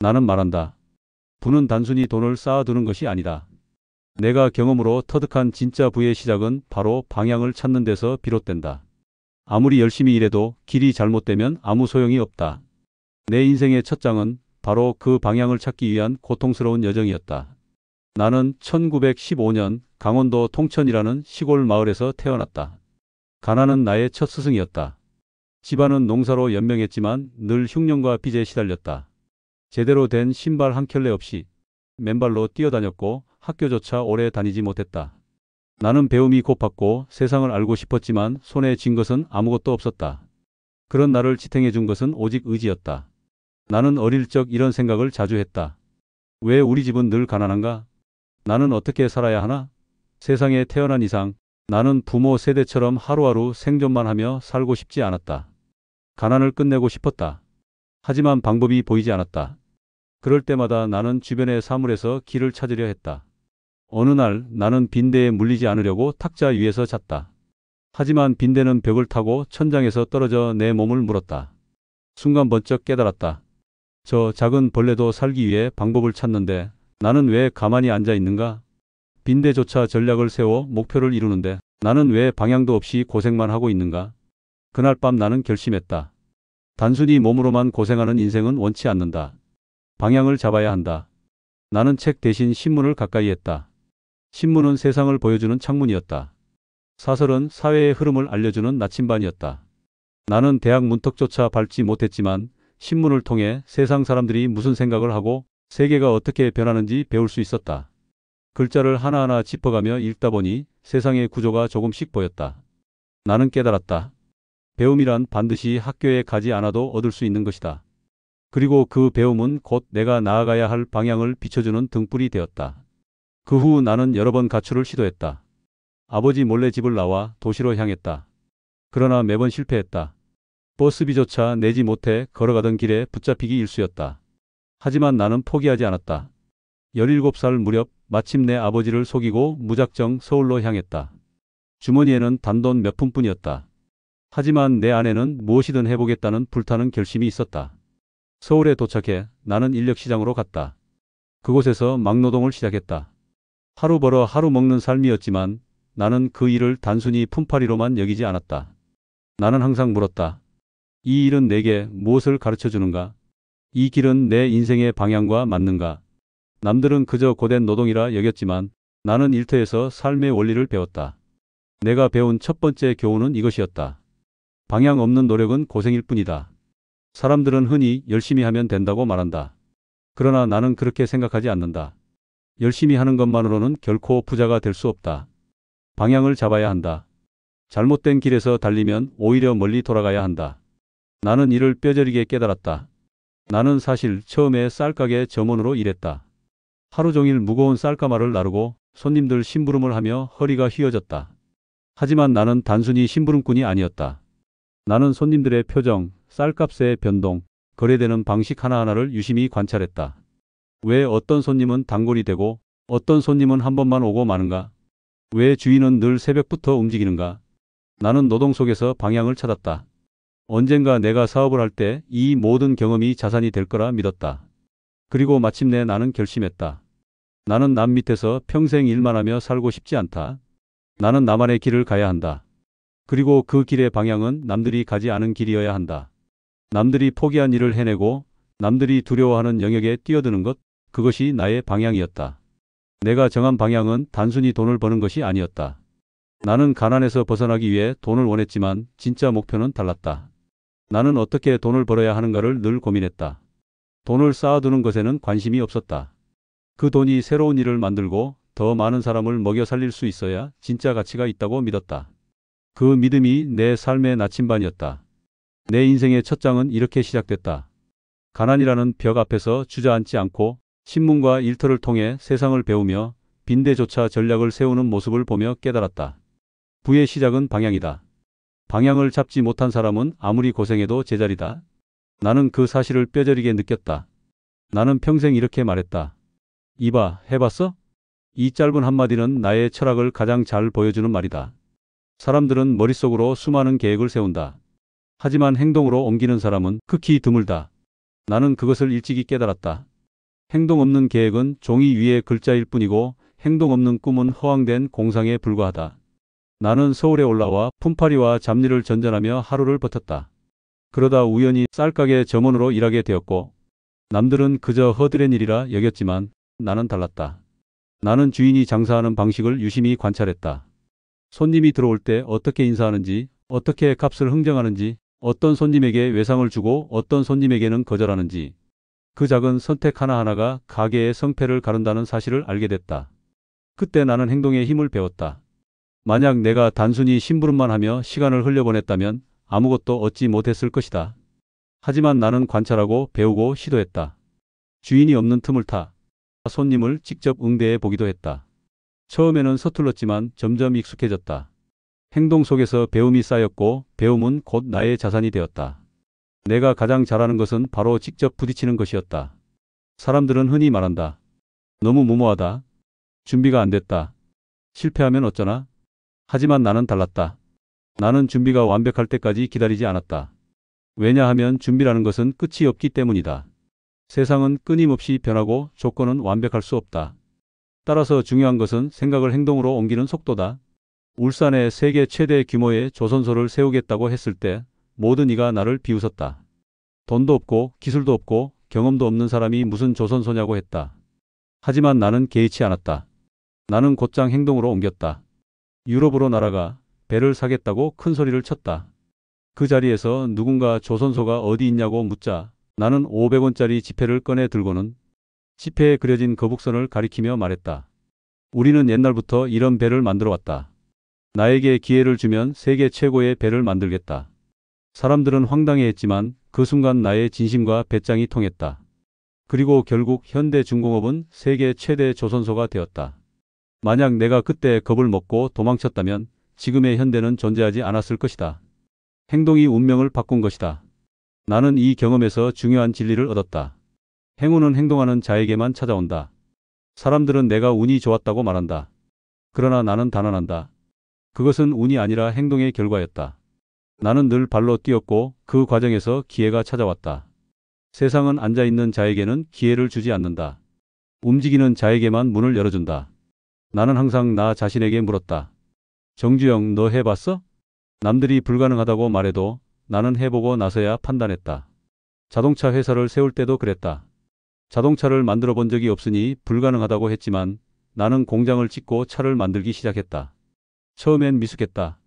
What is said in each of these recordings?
나는 말한다. 부는 단순히 돈을 쌓아두는 것이 아니다. 내가 경험으로 터득한 진짜 부의 시작은 바로 방향을 찾는 데서 비롯된다. 아무리 열심히 일해도 길이 잘못되면 아무 소용이 없다. 내 인생의 첫 장은 바로 그 방향을 찾기 위한 고통스러운 여정이었다. 나는 1915년 강원도 통천이라는 시골 마을에서 태어났다. 가난은 나의 첫 스승이었다. 집안은 농사로 연명했지만 늘 흉년과 빚에 시달렸다. 제대로 된 신발 한 켤레 없이 맨발로 뛰어다녔고 학교조차 오래 다니지 못했다. 나는 배움이 고팠고 세상을 알고 싶었지만 손에 쥔 것은 아무것도 없었다. 그런 나를 지탱해 준 것은 오직 의지였다. 나는 어릴 적 이런 생각을 자주 했다. 왜 우리 집은 늘 가난한가? 나는 어떻게 살아야 하나? 세상에 태어난 이상 나는 부모 세대처럼 하루하루 생존만 하며 살고 싶지 않았다. 가난을 끝내고 싶었다. 하지만 방법이 보이지 않았다. 그럴 때마다 나는 주변의 사물에서 길을 찾으려 했다. 어느 날 나는 빈대에 물리지 않으려고 탁자 위에서 잤다. 하지만 빈대는 벽을 타고 천장에서 떨어져 내 몸을 물었다. 순간 번쩍 깨달았다. 저 작은 벌레도 살기 위해 방법을 찾는데 나는 왜 가만히 앉아 있는가? 빈대조차 전략을 세워 목표를 이루는데 나는 왜 방향도 없이 고생만 하고 있는가? 그날 밤 나는 결심했다. 단순히 몸으로만 고생하는 인생은 원치 않는다. 방향을 잡아야 한다. 나는 책 대신 신문을 가까이 했다. 신문은 세상을 보여주는 창문이었다. 사설은 사회의 흐름을 알려주는 나침반이었다. 나는 대학 문턱조차 밟지 못했지만 신문을 통해 세상 사람들이 무슨 생각을 하고 세계가 어떻게 변하는지 배울 수 있었다. 글자를 하나하나 짚어가며 읽다 보니 세상의 구조가 조금씩 보였다. 나는 깨달았다. 배움이란 반드시 학교에 가지 않아도 얻을 수 있는 것이다. 그리고 그 배움은 곧 내가 나아가야 할 방향을 비춰주는 등불이 되었다. 그 후 나는 여러 번 가출을 시도했다. 아버지 몰래 집을 나와 도시로 향했다. 그러나 매번 실패했다. 버스비조차 내지 못해 걸어가던 길에 붙잡히기 일쑤였다. 하지만 나는 포기하지 않았다. 17살 무렵 마침내 아버지를 속이고 무작정 서울로 향했다. 주머니에는 단돈 몇 푼뿐이었다. 하지만 내 안에는 무엇이든 해보겠다는 불타는 결심이 있었다. 서울에 도착해 나는 인력시장으로 갔다. 그곳에서 막노동을 시작했다. 하루 벌어 하루 먹는 삶이었지만 나는 그 일을 단순히 품팔이로만 여기지 않았다. 나는 항상 물었다. 이 일은 내게 무엇을 가르쳐 주는가? 이 길은 내 인생의 방향과 맞는가? 남들은 그저 고된 노동이라 여겼지만 나는 일터에서 삶의 원리를 배웠다. 내가 배운 첫 번째 교훈은 이것이었다. 방향 없는 노력은 고생일 뿐이다. 사람들은 흔히 열심히 하면 된다고 말한다. 그러나 나는 그렇게 생각하지 않는다. 열심히 하는 것만으로는 결코 부자가 될 수 없다. 방향을 잡아야 한다. 잘못된 길에서 달리면 오히려 멀리 돌아가야 한다. 나는 이를 뼈저리게 깨달았다. 나는 사실 처음에 쌀가게 점원으로 일했다. 하루 종일 무거운 쌀가마를 나르고 손님들 심부름을 하며 허리가 휘어졌다. 하지만 나는 단순히 심부름꾼이 아니었다. 나는 손님들의 표정, 쌀값의 변동, 거래되는 방식 하나하나를 유심히 관찰했다. 왜 어떤 손님은 단골이 되고 어떤 손님은 한 번만 오고 마는가? 왜 주인은 늘 새벽부터 움직이는가? 나는 노동 속에서 방향을 찾았다. 언젠가 내가 사업을 할 때 이 모든 경험이 자산이 될 거라 믿었다. 그리고 마침내 나는 결심했다. 나는 남 밑에서 평생 일만 하며 살고 싶지 않다. 나는 나만의 길을 가야 한다. 그리고 그 길의 방향은 남들이 가지 않은 길이어야 한다. 남들이 포기한 일을 해내고 남들이 두려워하는 영역에 뛰어드는 것, 그것이 나의 방향이었다. 내가 정한 방향은 단순히 돈을 버는 것이 아니었다. 나는 가난에서 벗어나기 위해 돈을 원했지만 진짜 목표는 달랐다. 나는 어떻게 돈을 벌어야 하는가를 늘 고민했다. 돈을 쌓아두는 것에는 관심이 없었다. 그 돈이 새로운 일을 만들고 더 많은 사람을 먹여 살릴 수 있어야 진짜 가치가 있다고 믿었다. 그 믿음이 내 삶의 나침반이었다. 내 인생의 첫 장은 이렇게 시작됐다. 가난이라는 벽 앞에서 주저앉지 않고 신문과 일터를 통해 세상을 배우며 빈대조차 전략을 세우는 모습을 보며 깨달았다. 부의 시작은 방향이다. 방향을 잡지 못한 사람은 아무리 고생해도 제자리다. 나는 그 사실을 뼈저리게 느꼈다. 나는 평생 이렇게 말했다. 이봐, 해봤어? 이 짧은 한마디는 나의 철학을 가장 잘 보여주는 말이다. 사람들은 머릿속으로 수많은 계획을 세운다. 하지만 행동으로 옮기는 사람은 극히 드물다. 나는 그것을 일찍이 깨달았다. 행동 없는 계획은 종이 위의 글자일 뿐이고 행동 없는 꿈은 허황된 공상에 불과하다. 나는 서울에 올라와 품팔이와 잡일을 전전하며 하루를 버텼다. 그러다 우연히 쌀가게 점원으로 일하게 되었고 남들은 그저 허드렛 일이라 여겼지만 나는 달랐다. 나는 주인이 장사하는 방식을 유심히 관찰했다. 손님이 들어올 때 어떻게 인사하는지, 어떻게 값을 흥정하는지, 어떤 손님에게 외상을 주고 어떤 손님에게는 거절하는지, 그 작은 선택 하나하나가 가게의 성패를 가른다는 사실을 알게 됐다. 그때 나는 행동의 힘을 배웠다. 만약 내가 단순히 심부름만 하며 시간을 흘려보냈다면 아무것도 얻지 못했을 것이다. 하지만 나는 관찰하고 배우고 시도했다. 주인이 없는 틈을 타 손님을 직접 응대해 보기도 했다. 처음에는 서툴렀지만 점점 익숙해졌다. 행동 속에서 배움이 쌓였고 배움은 곧 나의 자산이 되었다. 내가 가장 잘하는 것은 바로 직접 부딪히는 것이었다. 사람들은 흔히 말한다. 너무 무모하다. 준비가 안 됐다. 실패하면 어쩌나? 하지만 나는 달랐다. 나는 준비가 완벽할 때까지 기다리지 않았다. 왜냐하면 준비라는 것은 끝이 없기 때문이다. 세상은 끊임없이 변하고 조건은 완벽할 수 없다. 따라서 중요한 것은 생각을 행동으로 옮기는 속도다. 울산에 세계 최대 규모의 조선소를 세우겠다고 했을 때 모든 이가 나를 비웃었다. 돈도 없고 기술도 없고 경험도 없는 사람이 무슨 조선소냐고 했다. 하지만 나는 개의치 않았다. 나는 곧장 행동으로 옮겼다. 유럽으로 날아가 배를 사겠다고 큰 소리를 쳤다. 그 자리에서 누군가 조선소가 어디 있냐고 묻자 나는 500원짜리 지폐를 꺼내 들고는 지폐에 그려진 거북선을 가리키며 말했다. 우리는 옛날부터 이런 배를 만들어 왔다. 나에게 기회를 주면 세계 최고의 배를 만들겠다. 사람들은 황당해했지만 그 순간 나의 진심과 배짱이 통했다. 그리고 결국 현대중공업은 세계 최대 조선소가 되었다. 만약 내가 그때 겁을 먹고 도망쳤다면 지금의 현대는 존재하지 않았을 것이다. 행동이 운명을 바꾼 것이다. 나는 이 경험에서 중요한 진리를 얻었다. 행운은 행동하는 자에게만 찾아온다. 사람들은 내가 운이 좋았다고 말한다. 그러나 나는 단언한다. 그것은 운이 아니라 행동의 결과였다. 나는 늘 발로 뛰었고 그 과정에서 기회가 찾아왔다. 세상은 앉아있는 자에게는 기회를 주지 않는다. 움직이는 자에게만 문을 열어준다. 나는 항상 나 자신에게 물었다. 정주영, 너 해봤어? 남들이 불가능하다고 말해도 나는 해보고 나서야 판단했다. 자동차 회사를 세울 때도 그랬다. 자동차를 만들어 본 적이 없으니 불가능하다고 했지만 나는 공장을 짓고 차를 만들기 시작했다. 처음엔 미숙했다.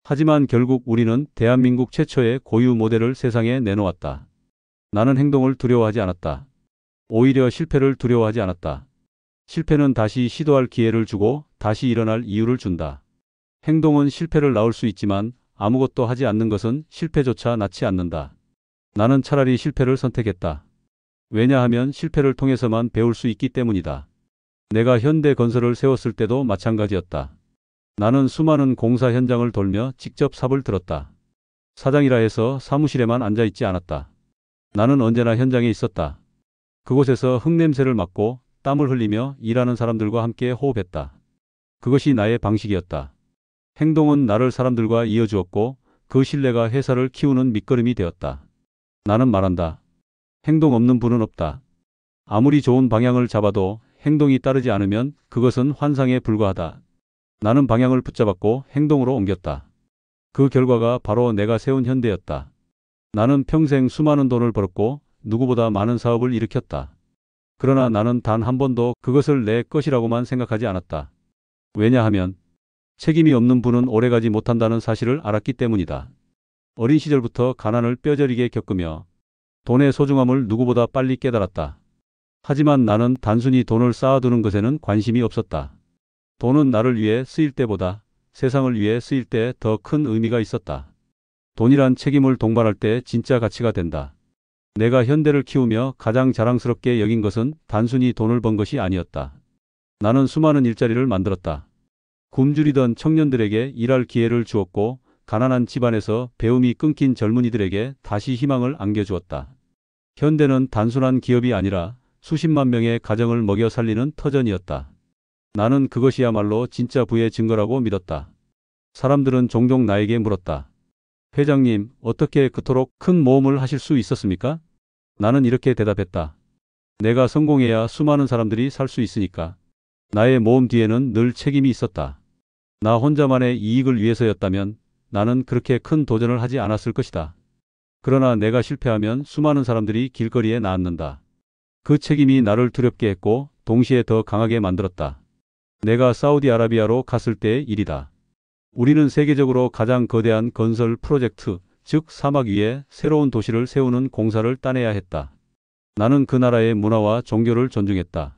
하지만 결국 우리는 대한민국 최초의 고유 모델을 세상에 내놓았다. 나는 행동을 두려워하지 않았다. 오히려 실패를 두려워하지 않았다. 실패는 다시 시도할 기회를 주고 다시 일어날 이유를 준다. 행동은 실패를 낳을 수 있지만 아무것도 하지 않는 것은 실패조차 낳지 않는다. 나는 차라리 실패를 선택했다. 왜냐하면 실패를 통해서만 배울 수 있기 때문이다. 내가 현대건설을 세웠을 때도 마찬가지였다. 나는 수많은 공사 현장을 돌며 직접 삽을 들었다. 사장이라 해서 사무실에만 앉아있지 않았다. 나는 언제나 현장에 있었다. 그곳에서 흙냄새를 맡고 땀을 흘리며 일하는 사람들과 함께 호흡했다. 그것이 나의 방식이었다. 행동은 나를 사람들과 이어주었고 그 신뢰가 회사를 키우는 밑거름이 되었다. 나는 말한다. 행동 없는 분은 없다. 아무리 좋은 방향을 잡아도 행동이 따르지 않으면 그것은 환상에 불과하다. 나는 방향을 붙잡았고 행동으로 옮겼다. 그 결과가 바로 내가 세운 현대였다. 나는 평생 수많은 돈을 벌었고 누구보다 많은 사업을 일으켰다. 그러나 나는 단 한 번도 그것을 내 것이라고만 생각하지 않았다. 왜냐하면 책임이 없는 분은 오래가지 못한다는 사실을 알았기 때문이다. 어린 시절부터 가난을 뼈저리게 겪으며 돈의 소중함을 누구보다 빨리 깨달았다. 하지만 나는 단순히 돈을 쌓아두는 것에는 관심이 없었다. 돈은 나를 위해 쓰일 때보다 세상을 위해 쓰일 때 더 큰 의미가 있었다. 돈이란 책임을 동반할 때 진짜 가치가 된다. 내가 현대를 키우며 가장 자랑스럽게 여긴 것은 단순히 돈을 번 것이 아니었다. 나는 수많은 일자리를 만들었다. 굶주리던 청년들에게 일할 기회를 주었고 가난한 집안에서 배움이 끊긴 젊은이들에게 다시 희망을 안겨주었다. 현대는 단순한 기업이 아니라 수십만 명의 가정을 먹여 살리는 터전이었다. 나는 그것이야말로 진짜 부의 증거라고 믿었다. 사람들은 종종 나에게 물었다. 회장님, 어떻게 그토록 큰 모험을 하실 수 있었습니까? 나는 이렇게 대답했다. 내가 성공해야 수많은 사람들이 살 수 있으니까. 나의 모험 뒤에는 늘 책임이 있었다. 나 혼자만의 이익을 위해서였다면 나는 그렇게 큰 도전을 하지 않았을 것이다. 그러나 내가 실패하면 수많은 사람들이 길거리에 나앉는다. 그 책임이 나를 두렵게 했고 동시에 더 강하게 만들었다. 내가 사우디아라비아로 갔을 때의 일이다. 우리는 세계적으로 가장 거대한 건설 프로젝트, 즉 사막 위에 새로운 도시를 세우는 공사를 따내야 했다. 나는 그 나라의 문화와 종교를 존중했다.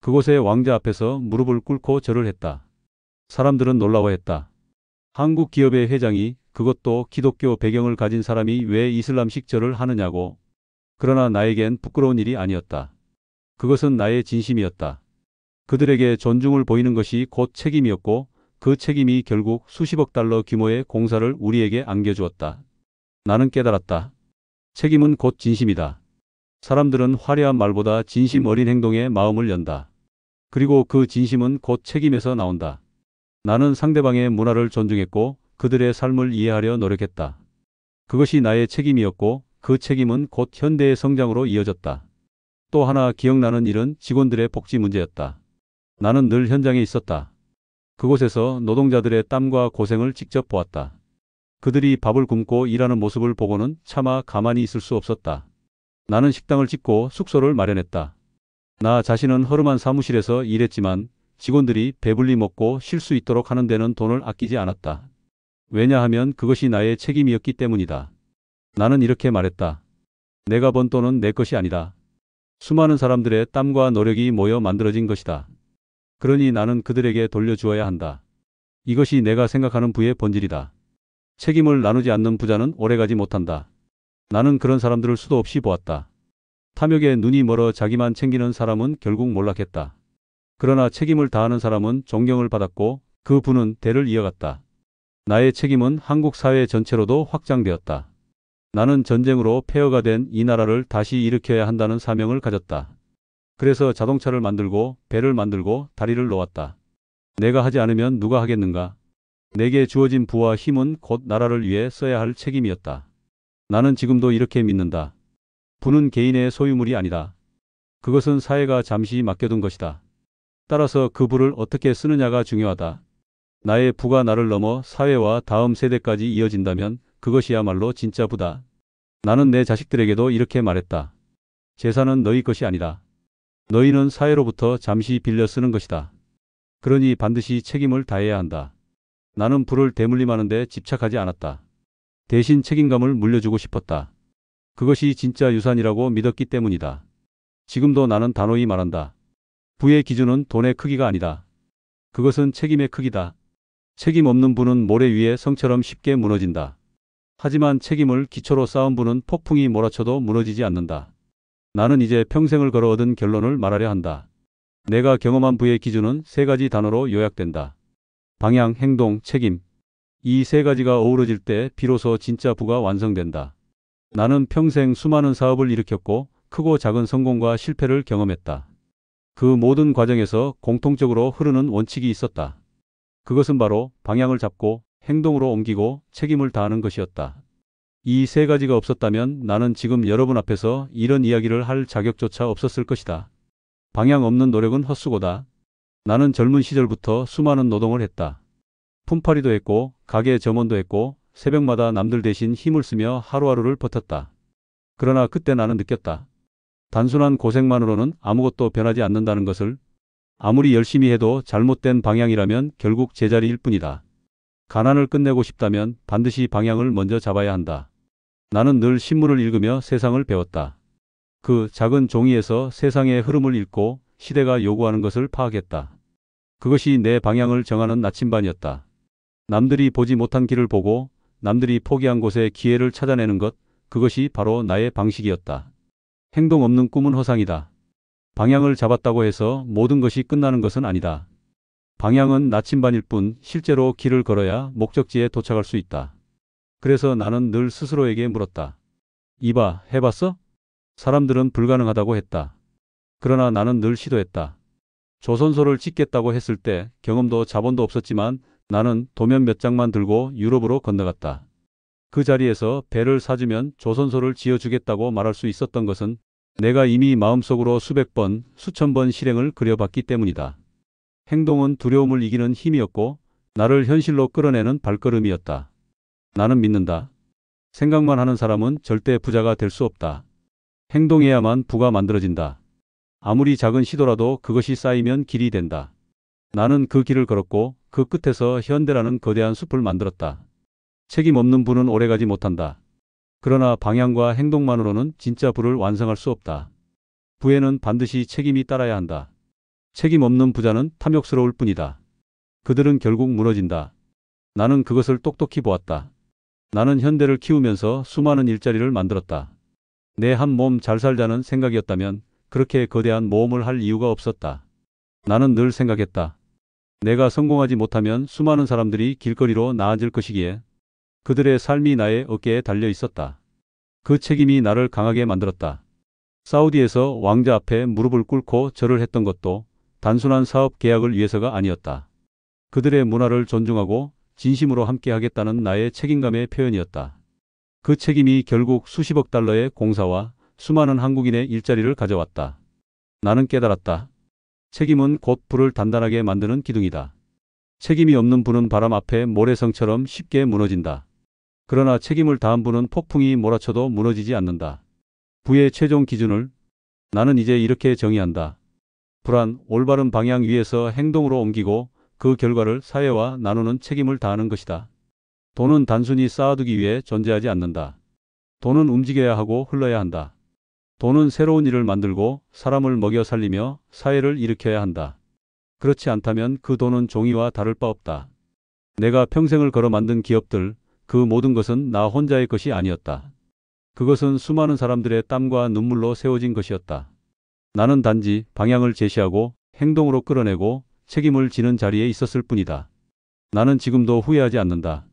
그곳의 왕자 앞에서 무릎을 꿇고 절을 했다. 사람들은 놀라워했다. 한국 기업의 회장이, 그것도 기독교 배경을 가진 사람이 왜 이슬람식 절을 하느냐고. 그러나 나에겐 부끄러운 일이 아니었다. 그것은 나의 진심이었다. 그들에게 존중을 보이는 것이 곧 책임이었고 그 책임이 결국 수십억 달러 규모의 공사를 우리에게 안겨주었다. 나는 깨달았다. 책임은 곧 진심이다. 사람들은 화려한 말보다 진심 어린 행동에 마음을 연다. 그리고 그 진심은 곧 책임에서 나온다. 나는 상대방의 문화를 존중했고 그들의 삶을 이해하려 노력했다. 그것이 나의 책임이었고 그 책임은 곧 현대의 성장으로 이어졌다. 또 하나 기억나는 일은 직원들의 복지 문제였다. 나는 늘 현장에 있었다. 그곳에서 노동자들의 땀과 고생을 직접 보았다. 그들이 밥을 굶고 일하는 모습을 보고는 차마 가만히 있을 수 없었다. 나는 식당을 짓고 숙소를 마련했다. 나 자신은 허름한 사무실에서 일했지만 직원들이 배불리 먹고 쉴 수 있도록 하는 데는 돈을 아끼지 않았다. 왜냐하면 그것이 나의 책임이었기 때문이다. 나는 이렇게 말했다. 내가 번 돈은 내 것이 아니다. 수많은 사람들의 땀과 노력이 모여 만들어진 것이다. 그러니 나는 그들에게 돌려주어야 한다. 이것이 내가 생각하는 부의 본질이다. 책임을 나누지 않는 부자는 오래가지 못한다. 나는 그런 사람들을 수도 없이 보았다. 탐욕에 눈이 멀어 자기만 챙기는 사람은 결국 몰락했다. 그러나 책임을 다하는 사람은 존경을 받았고 그 부는 대를 이어갔다. 나의 책임은 한국 사회 전체로도 확장되었다. 나는 전쟁으로 폐허가 된 이 나라를 다시 일으켜야 한다는 사명을 가졌다. 그래서 자동차를 만들고 배를 만들고 다리를 놓았다. 내가 하지 않으면 누가 하겠는가? 내게 주어진 부와 힘은 곧 나라를 위해 써야 할 책임이었다. 나는 지금도 이렇게 믿는다. 부는 개인의 소유물이 아니다. 그것은 사회가 잠시 맡겨둔 것이다. 따라서 그 부를 어떻게 쓰느냐가 중요하다. 나의 부가 나를 넘어 사회와 다음 세대까지 이어진다면 그것이야말로 진짜 부다. 나는 내 자식들에게도 이렇게 말했다. 재산은 너희 것이 아니다. 너희는 사회로부터 잠시 빌려 쓰는 것이다. 그러니 반드시 책임을 다해야 한다. 나는 부를 대물림하는 데 집착하지 않았다. 대신 책임감을 물려주고 싶었다. 그것이 진짜 유산이라고 믿었기 때문이다. 지금도 나는 단호히 말한다. 부의 기준은 돈의 크기가 아니다. 그것은 책임의 크기다. 책임 없는 부는 모래 위에 성처럼 쉽게 무너진다. 하지만 책임을 기초로 쌓은 부는 폭풍이 몰아쳐도 무너지지 않는다. 나는 이제 평생을 걸어 얻은 결론을 말하려 한다. 내가 경험한 부의 기준은 세 가지 단어로 요약된다. 방향, 행동, 책임. 이 세 가지가 어우러질 때 비로소 진짜 부가 완성된다. 나는 평생 수많은 사업을 일으켰고 크고 작은 성공과 실패를 경험했다. 그 모든 과정에서 공통적으로 흐르는 원칙이 있었다. 그것은 바로 방향을 잡고 행동으로 옮기고 책임을 다하는 것이었다. 이 세 가지가 없었다면 나는 지금 여러분 앞에서 이런 이야기를 할 자격조차 없었을 것이다. 방향 없는 노력은 헛수고다. 나는 젊은 시절부터 수많은 노동을 했다. 품팔이도 했고 가게 점원도 했고 새벽마다 남들 대신 힘을 쓰며 하루하루를 버텼다. 그러나 그때 나는 느꼈다. 단순한 고생만으로는 아무것도 변하지 않는다는 것을. 아무리 열심히 해도 잘못된 방향이라면 결국 제자리일 뿐이다. 가난을 끝내고 싶다면 반드시 방향을 먼저 잡아야 한다. 나는 늘 신문을 읽으며 세상을 배웠다. 그 작은 종이에서 세상의 흐름을 읽고 시대가 요구하는 것을 파악했다. 그것이 내 방향을 정하는 나침반이었다. 남들이 보지 못한 길을 보고 남들이 포기한 곳에 기회를 찾아내는 것, 그것이 바로 나의 방식이었다. 행동 없는 꿈은 허상이다. 방향을 잡았다고 해서 모든 것이 끝나는 것은 아니다. 방향은 나침반일 뿐 실제로 길을 걸어야 목적지에 도착할 수 있다. 그래서 나는 늘 스스로에게 물었다. 이봐, 해봤어? 사람들은 불가능하다고 했다. 그러나 나는 늘 시도했다. 조선소를 짓겠다고 했을 때 경험도 자본도 없었지만 나는 도면 몇 장만 들고 유럽으로 건너갔다. 그 자리에서 배를 사주면 조선소를 지어주겠다고 말할 수 있었던 것은 내가 이미 마음속으로 수백 번, 수천 번 실행을 그려봤기 때문이다. 행동은 두려움을 이기는 힘이었고 나를 현실로 끌어내는 발걸음이었다. 나는 믿는다. 생각만 하는 사람은 절대 부자가 될 수 없다. 행동해야만 부가 만들어진다. 아무리 작은 시도라도 그것이 쌓이면 길이 된다. 나는 그 길을 걸었고 그 끝에서 현대라는 거대한 숲을 만들었다. 책임 없는 부는 오래가지 못한다. 그러나 방향과 행동만으로는 진짜 부를 완성할 수 없다. 부에는 반드시 책임이 따라야 한다. 책임 없는 부자는 탐욕스러울 뿐이다. 그들은 결국 무너진다. 나는 그것을 똑똑히 보았다. 나는 현대를 키우면서 수많은 일자리를 만들었다. 내 한 몸 잘 살자는 생각이었다면 그렇게 거대한 모험을 할 이유가 없었다. 나는 늘 생각했다. 내가 성공하지 못하면 수많은 사람들이 길거리로 나앉을 것이기에 그들의 삶이 나의 어깨에 달려 있었다. 그 책임이 나를 강하게 만들었다. 사우디에서 왕자 앞에 무릎을 꿇고 절을 했던 것도 단순한 사업 계약을 위해서가 아니었다. 그들의 문화를 존중하고 진심으로 함께하겠다는 나의 책임감의 표현이었다. 그 책임이 결국 수십억 달러의 공사와 수많은 한국인의 일자리를 가져왔다. 나는 깨달았다. 책임은 곧 부를 단단하게 만드는 기둥이다. 책임이 없는 부는 바람 앞에 모래성처럼 쉽게 무너진다. 그러나 책임을 다한 부는 폭풍이 몰아쳐도 무너지지 않는다. 부의 최종 기준을 나는 이제 이렇게 정의한다. 불안, 올바른 방향 위에서 행동으로 옮기고 그 결과를 사회와 나누는 책임을 다하는 것이다. 돈은 단순히 쌓아두기 위해 존재하지 않는다. 돈은 움직여야 하고 흘러야 한다. 돈은 새로운 일을 만들고 사람을 먹여 살리며 사회를 일으켜야 한다. 그렇지 않다면 그 돈은 종이와 다를 바 없다. 내가 평생을 걸어 만든 기업들, 그 모든 것은 나 혼자의 것이 아니었다. 그것은 수많은 사람들의 땀과 눈물로 세워진 것이었다. 나는 단지 방향을 제시하고 행동으로 끌어내고 책임을 지는 자리에 있었을 뿐이다. 나는 지금도 후회하지 않는다.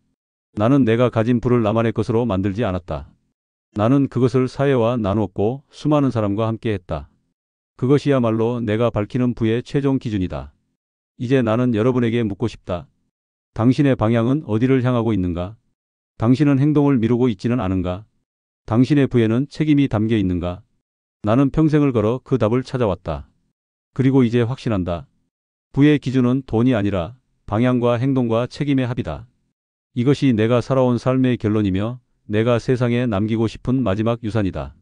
나는 내가 가진 부를 나만의 것으로 만들지 않았다. 나는 그것을 사회와 나누었고 수많은 사람과 함께 했다. 그것이야말로 내가 밝히는 부의 최종 기준이다. 이제 나는 여러분에게 묻고 싶다. 당신의 방향은 어디를 향하고 있는가? 당신은 행동을 미루고 있지는 않은가? 당신의 부에는 책임이 담겨 있는가? 나는 평생을 걸어 그 답을 찾아왔다. 그리고 이제 확신한다. 부의 기준은 돈이 아니라 방향과 행동과 책임의 합이다. 이것이 내가 살아온 삶의 결론이며 내가 세상에 남기고 싶은 마지막 유산이다.